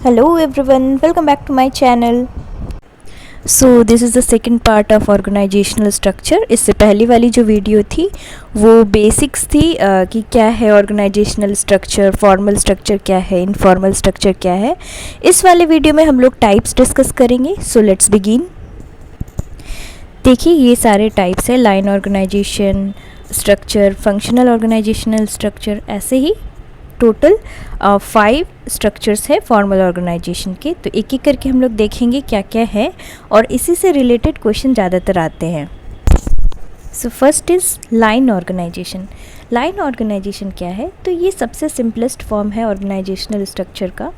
Hello everyone, welcome back to my channel. So this is the second part of organizational structure. इससे पहली वाली जो video थी वो बेसिक्स थी कि क्या है ऑर्गेनाइजेशनल स्ट्रक्चर, फॉर्मल स्ट्रक्चर क्या है, इनफॉर्मल स्ट्रक्चर क्या है. इस वाले वीडियो में हम लोग टाइप्स डिस्कस करेंगे. So let's begin. देखिए ये सारे टाइप्स है: line organisation structure, functional organisational structure, ऐसे ही टोटल 5 स्ट्रक्चर्स है फॉर्मल ऑर्गेनाइजेशन के. तो एक एक करके हम लोग देखेंगे क्या क्या है और इसी से रिलेटेड क्वेश्चन ज़्यादातर आते हैं. So first is line organisation. Line organisation क्या है? तो ये सबसे सिंपलेस्ट फॉर्म है ऑर्गेनाइजेशनल स्ट्रक्चर का.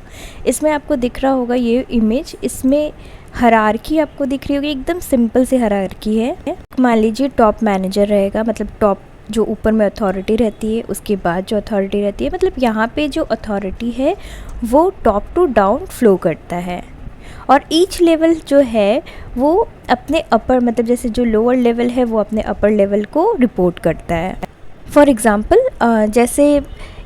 इसमें आपको दिख रहा होगा ये इमेज, इसमें हायरार्की आपको दिख रही होगी, एकदम सिंपल सी हायरार्की है. मान लीजिए टॉप मैनेजर रहेगा, मतलब टॉप जो ऊपर में अथॉरिटी रहती है, उसके बाद जो अथॉरिटी रहती है, मतलब यहाँ पे जो अथॉरिटी है वो टॉप टू डाउन फ्लो करता है और ईच लेवल जो है वो अपने अपर, मतलब जैसे जो लोअर लेवल है वो अपने अपर लेवल को रिपोर्ट करता है. फॉर एग्ज़ाम्पल जैसे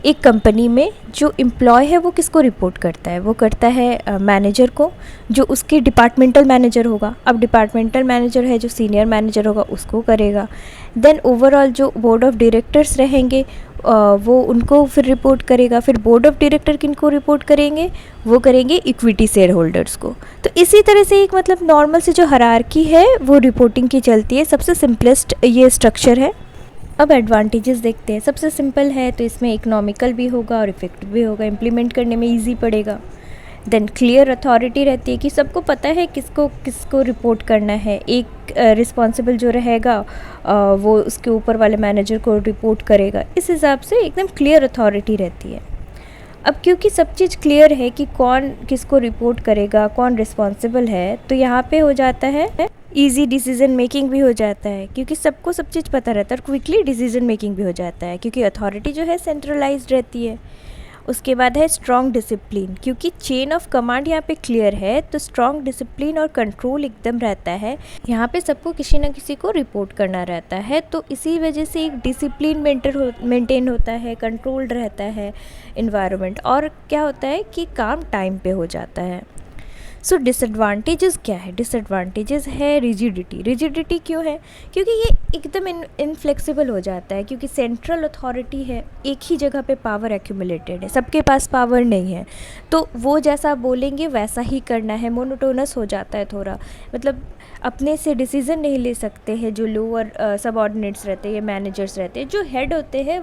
एक कंपनी में जो एम्प्लॉय है वो किसको रिपोर्ट करता है? वो करता है मैनेजर को, जो उसके डिपार्टमेंटल मैनेजर होगा. अब डिपार्टमेंटल मैनेजर है जो सीनियर मैनेजर होगा उसको करेगा. देन ओवरऑल जो बोर्ड ऑफ डायरेक्टर्स रहेंगे वो उनको फिर रिपोर्ट करेगा. फिर बोर्ड ऑफ डायरेक्टर किनको रिपोर्ट करेंगे? वो करेंगे इक्विटी शेयर होल्डर्स को. तो इसी तरह से एक मतलब नॉर्मल से जो हायरार्की है वो रिपोर्टिंग की चलती है. सबसे सिंपलेस्ट ये स्ट्रक्चर है. अब एडवांटेजेस देखते हैं. सबसे सिंपल है तो इसमें इकोनॉमिकल भी होगा और इफेक्टिव भी होगा, इम्प्लीमेंट करने में इजी पड़ेगा. देन क्लियर अथॉरिटी रहती है कि सबको पता है किसको किसको रिपोर्ट करना है. एक रिस्पॉन्सिबल जो रहेगा वो उसके ऊपर वाले मैनेजर को रिपोर्ट करेगा. इस हिसाब से एकदम क्लियर अथॉरिटी रहती है. अब क्योंकि सब चीज़ क्लियर है कि कौन किसको रिपोर्ट करेगा, कौन रिस्पॉन्सिबल है, तो यहाँ पे हो जाता है ईजी डिसीजन मेकिंग भी हो जाता है, क्योंकि सबको सब चीज़ पता रहता है. और क्विकली डिसीजन मेकिंग भी हो जाता है क्योंकि अथॉरिटी जो है सेंट्रलाइज्ड रहती है. उसके बाद है स्ट्रॉन्ग डिसिप्लिन. क्योंकि चेन ऑफ कमांड यहाँ पे क्लियर है तो स्ट्रॉन्ग डिसिप्लिन और कंट्रोल एकदम रहता है. यहाँ पे सबको किसी न किसी को रिपोर्ट करना रहता है, तो इसी वजह से एक डिसिप्लिन मेंटेन होता है, कंट्रोल्ड रहता है इन्वायरमेंट. और क्या होता है कि काम टाइम पे हो जाता है. सो डिसएडवांटेजेस क्या है? डिसएडवांटेजेस है रिजिडिटी. रिजिडिटी क्यों है? क्योंकि ये एकदम इनफ्लेक्सिबल हो जाता है, क्योंकि सेंट्रल अथॉरिटी है, एक ही जगह पे पावर एक्यूमुलेटेड है, सबके पास पावर नहीं है, तो वो जैसा बोलेंगे वैसा ही करना है. मोनोटोनस हो जाता है थोड़ा, मतलब अपने से डिसीज़न नहीं ले सकते हैं. जो लोअर सबऑर्डिनेट्स रहते हैं या मैनेजर्स रहते हैं, जो हेड होते हैं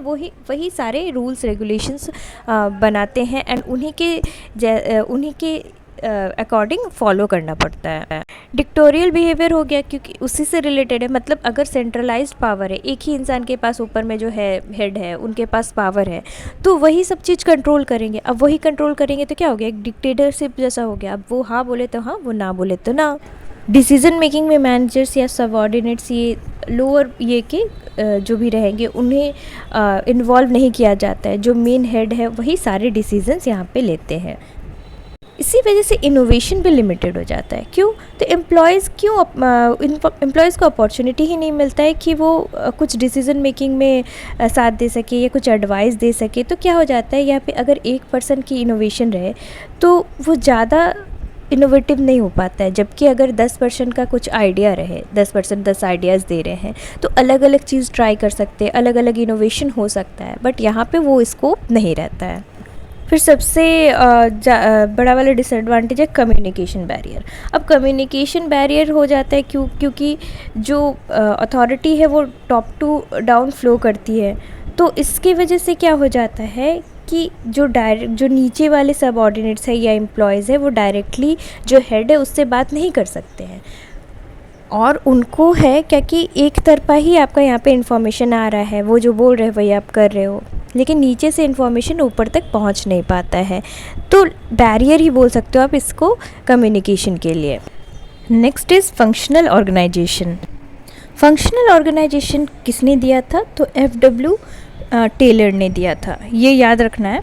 वही सारे रूल्स रेगुलेशंस बनाते हैं एंड उन्हीं के अकॉर्डिंग फॉलो करना पड़ता है. डिक्टोरियल बिहेवियर हो गया क्योंकि उसी से रिलेटेड है. मतलब अगर सेंट्रलाइज्ड पावर है, एक ही इंसान के पास ऊपर में जो है हेड है उनके पास पावर है, तो वही सब चीज़ कंट्रोल करेंगे. अब वही कंट्रोल करेंगे तो क्या हो गया? एक डिक्टेटरशिप जैसा हो गया. अब वो हाँ बोले तो हाँ, वो ना बोले तो ना. डिसीजन मेकिंग में मैनेजर्स या सबऑर्डिनेट्स, ये लोअर ये के जो भी रहेंगे उन्हें इन्वॉल्व नहीं किया जाता है. जो मेन हेड है वही सारे डिसीजंस यहाँ पे लेते हैं. इसी वजह से इनोवेशन भी लिमिटेड हो जाता है. क्यों? तो एम्प्लॉयज़ को अपॉर्चुनिटी ही नहीं मिलता है कि वो कुछ डिसीज़न मेकिंग में साथ दे सके या कुछ एडवाइस दे सके. तो क्या हो जाता है यहाँ पे, अगर एक पर्सन की इनोवेशन रहे तो वो ज़्यादा इनोवेटिव नहीं हो पाता है. जबकि अगर 10% का कुछ आइडिया रहे, 10% 10 आइडियाज़ दे रहे हैं, तो अलग अलग चीज़ ट्राई कर सकते हैं, अलग अलग इनोवेशन हो सकता है. बट यहाँ पे वो स्कोप नहीं रहता है. फिर सबसे बड़ा वाला डिसएडवांटेज है कम्युनिकेशन बैरियर. अब कम्युनिकेशन बैरियर हो जाता है क्योंकि जो अथॉरिटी है वो टॉप टू डाउन फ्लो करती है. तो इसकी वजह से क्या हो जाता है कि जो नीचे वाले सबऑर्डिनेट्स है या एम्प्लॉयज़ है वो डायरेक्टली जो हेड है उससे बात नहीं कर सकते हैं. और उनको है क्या कि एक तरफा ही आपका यहाँ पे इन्फॉर्मेशन आ रहा है, वो जो बोल रहे हैं वही आप कर रहे हो, लेकिन नीचे से इन्फॉर्मेशन ऊपर तक पहुँच नहीं पाता है. तो बैरियर ही बोल सकते हो आप इसको कम्युनिकेशन के लिए. Next is functional organisation. Functional organisation किसने दिया था? तो FW टेलर ने दिया था, ये याद रखना है.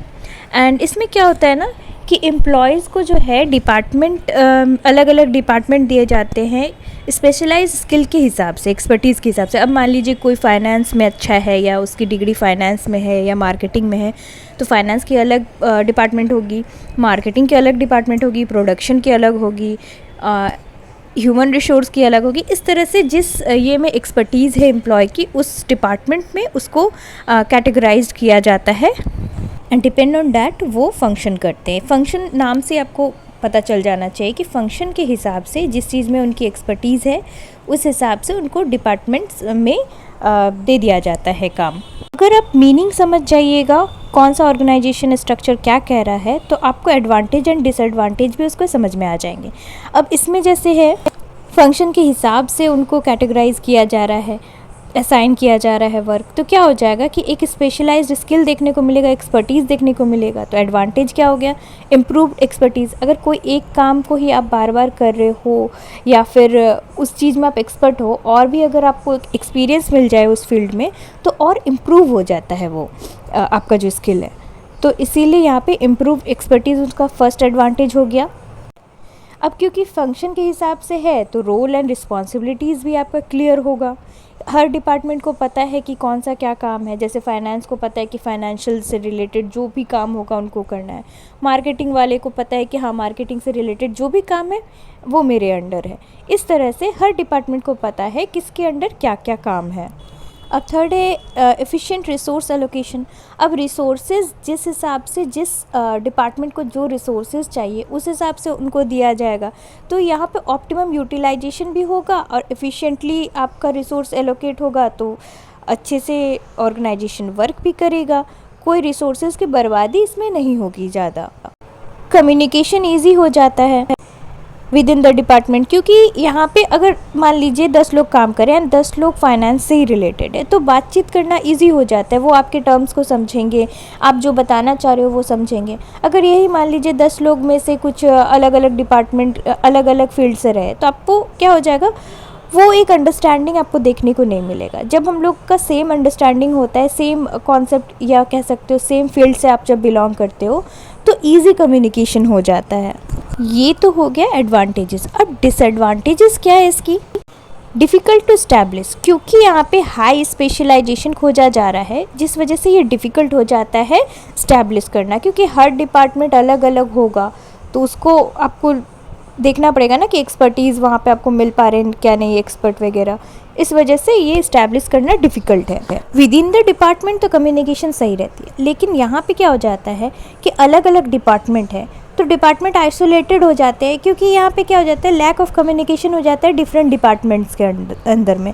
एंड इसमें क्या होता है ना कि एम्प्लॉयज़ को जो है डिपार्टमेंट अलग अलग डिपार्टमेंट दिए जाते हैं स्पेशलाइज स्किल के हिसाब से, एक्सपर्टीज़ के हिसाब से। अब मान लीजिए कोई फाइनेंस में अच्छा है या उसकी डिग्री फाइनेंस में है या मार्केटिंग में है, तो फाइनेंस की अलग डिपार्टमेंट होगी, मार्केटिंग की अलग डिपार्टमेंट होगी, प्रोडक्शन की अलग होगी, ह्यूमन रिसोर्स की अलग होगी। इस तरह से जिस ये में एक्सपर्टीज़ है एम्प्लॉय की, उस डिपार्टमेंट में उसको कैटेगराइज्ड किया जाता है एंड डिपेंड ऑन डैट वो फंक्शन करते हैं। फंक्शन नाम से आपको पता चल जाना चाहिए कि फंक्शन के हिसाब से जिस चीज़ में उनकी एक्सपर्टीज़ है उस हिसाब से उनको डिपार्टमेंट्स में दे दिया जाता है काम। अगर आप मीनिंग समझ जाइएगा कौन सा ऑर्गेनाइजेशन स्ट्रक्चर क्या कह रहा है, तो आपको एडवांटेज एंड डिसएडवांटेज भी उसको समझ में आ जाएंगे। अब इसमें जैसे है फंक्शन के हिसाब से उनको कैटेगराइज किया जा रहा है, असाइन किया जा रहा है वर्क, तो क्या हो जाएगा कि एक स्पेशलाइज्ड स्किल देखने को मिलेगा, एक्सपर्टीज़ देखने को मिलेगा। तो एडवांटेज क्या हो गया, इम्प्रूव्ड एक्सपर्टीज़। अगर कोई एक काम को ही आप बार बार कर रहे हो या फिर उस चीज़ में आप एक्सपर्ट हो और भी अगर आपको एक्सपीरियंस मिल जाए उस फील्ड में, तो और इम्प्रूव हो जाता है वो आपका जो स्किल है। तो इसीलिए यहाँ पे इम्प्रूव्ड एक्सपर्टीज़ उसका फर्स्ट एडवांटेज हो गया। अब क्योंकि फंक्शन के हिसाब से है तो रोल एंड रिस्पॉन्सिबिलिटीज़ भी आपका क्लियर होगा। हर डिपार्टमेंट को पता है कि कौन सा क्या काम है। जैसे फाइनेंस को पता है कि फाइनेंशियल से रिलेटेड जो भी काम होगा उनको करना है। मार्केटिंग वाले को पता है कि हाँ, मार्केटिंग से रिलेटेड जो भी काम है वो मेरे अंडर है। इस तरह से हर डिपार्टमेंट को पता है किसके अंडर क्या क्या काम है। अब थर्ड है एफिशिएंट रिसोर्स एलोकेशन। अब रिसोर्सेज जिस हिसाब से जिस डिपार्टमेंट को जो रिसोर्सेज चाहिए उस हिसाब से उनको दिया जाएगा, तो यहाँ पे ऑप्टिमम यूटिलाइजेशन भी होगा और एफिशिएंटली आपका रिसोर्स एलोकेट होगा, तो अच्छे से ऑर्गेनाइजेशन वर्क भी करेगा। कोई रिसोर्सेज की बर्बादी इसमें नहीं होगी ज़्यादा। कम्युनिकेशन ईजी हो जाता है विद इन द डिपार्टमेंट, क्योंकि यहाँ पे अगर मान लीजिए 10 लोग काम करें एंड 10 लोग फाइनेंस से ही रिलेटेड है, तो बातचीत करना इजी हो जाता है। वो आपके टर्म्स को समझेंगे, आप जो बताना चाह रहे हो वो समझेंगे। अगर यही मान लीजिए 10 लोग में से कुछ अलग अलग डिपार्टमेंट अलग अलग फील्ड से रहे, तो आपको क्या हो जाएगा, वो एक अंडरस्टैंडिंग आपको देखने को नहीं मिलेगा। जब हम लोग का सेम अंडरस्टैंडिंग होता है, सेम कॉन्सेप्ट या कह सकते हो सेम फील्ड से आप जब बिलोंग करते हो, तो ईजी कम्युनिकेशन हो जाता है। ये तो हो गया एडवांटेजेस। अब डिसएडवांटेजेस क्या है इसकी, डिफ़िकल्ट टू स्टैब्लिश, क्योंकि यहाँ पे हाई स्पेशलाइजेशन खोजा जा रहा है, जिस वजह से ये डिफ़िकल्ट हो जाता है स्टैब्लिश करना, क्योंकि हर डिपार्टमेंट अलग अलग होगा, तो उसको आपको देखना पड़ेगा ना कि एक्सपर्टीज़ वहाँ पे आपको मिल पा रहे हैं क्या नहीं, एक्सपर्ट वगैरह। इस वजह से ये इस्टेब्लिश करना डिफ़िकल्ट है। विद इन द डिपार्टमेंट तो कम्युनिकेशन सही रहती है, लेकिन यहाँ पे क्या हो जाता है कि अलग अलग डिपार्टमेंट है तो डिपार्टमेंट आइसोलेटेड हो जाते हैं, क्योंकि यहाँ पे क्या हो जाता है, लैक ऑफ कम्युनिकेशन हो जाता है डिफरेंट डिपार्टमेंट्स के अंदर में।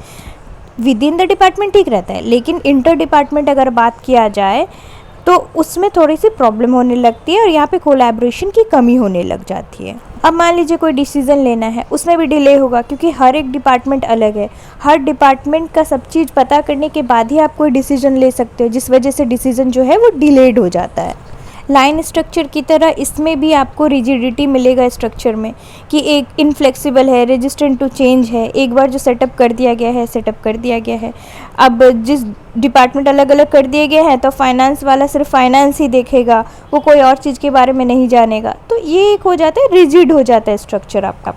विद इन द डिपार्टमेंट ठीक रहता है, लेकिन इंटर डिपार्टमेंट अगर बात किया जाए तो उसमें थोड़ी सी प्रॉब्लम होने लगती है और यहाँ पे कोलैबोरेशन की कमी होने लग जाती है। अब मान लीजिए कोई डिसीज़न लेना है, उसमें भी डिले होगा, क्योंकि हर एक डिपार्टमेंट अलग है। हर डिपार्टमेंट का सब चीज़ पता करने के बाद ही आप कोई डिसीज़न ले सकते हो, जिस वजह से डिसीज़न जो है वो डिलेड हो जाता है। लाइन स्ट्रक्चर की तरह इसमें भी आपको रिजिडिटी मिलेगा स्ट्रक्चर में, कि एक इनफ्लेक्सिबल है, रेजिस्टेंट टू चेंज है। एक बार जो सेटअप कर दिया गया है सेटअप कर दिया गया है। अब जिस डिपार्टमेंट अलग अलग कर दिए गए हैं, तो फाइनेंस वाला सिर्फ फाइनेंस ही देखेगा, वो कोई और चीज़ के बारे में नहीं जानेगा, तो ये एक हो जाता है, रिजिड हो जाता है स्ट्रक्चर आपका।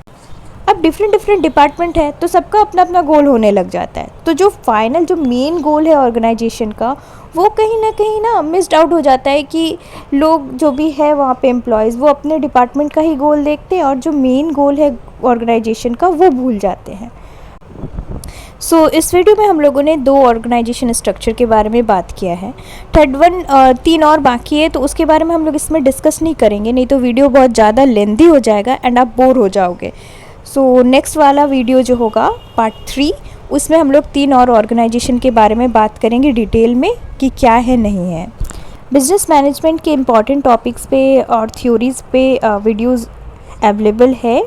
अब डिफरेंट डिपार्टमेंट है तो सबका अपना अपना गोल होने लग जाता है, तो जो फाइनल जो मेन गोल है ऑर्गेनाइजेशन का, वो कहीं ना मिस्ड आउट हो जाता है कि लोग जो भी है वहाँ पे एम्प्लॉयज़ वो अपने डिपार्टमेंट का ही गोल देखते हैं और जो मेन गोल है ऑर्गेनाइजेशन का वो भूल जाते हैं। सो इस वीडियो में हम लोगों ने 2 ऑर्गेनाइजेशन स्ट्रक्चर के बारे में बात किया है। थर्ड वन 3 और बाकी है, तो उसके बारे में हम लोग इसमें डिस्कस नहीं करेंगे, नहीं तो वीडियो बहुत ज़्यादा लेंथी हो जाएगा एंड आप बोर हो जाओगे। सो नेक्स्ट वाला वीडियो जो होगा पार्ट 3, उसमें हम लोग 3 और ऑर्गेनाइजेशन के बारे में बात करेंगे डिटेल में कि क्या है नहीं है। बिजनेस मैनेजमेंट के इम्पॉर्टेंट टॉपिक्स पे और थ्योरीज़ पे वीडियोस अवेलेबल है,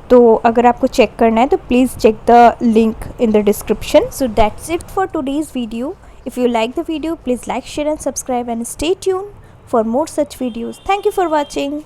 तो अगर आपको चेक करना है तो please check the link in the description. So that's it for today's video. If you like the video, please like, share and subscribe and stay tuned for more such videos. Thank you for watching.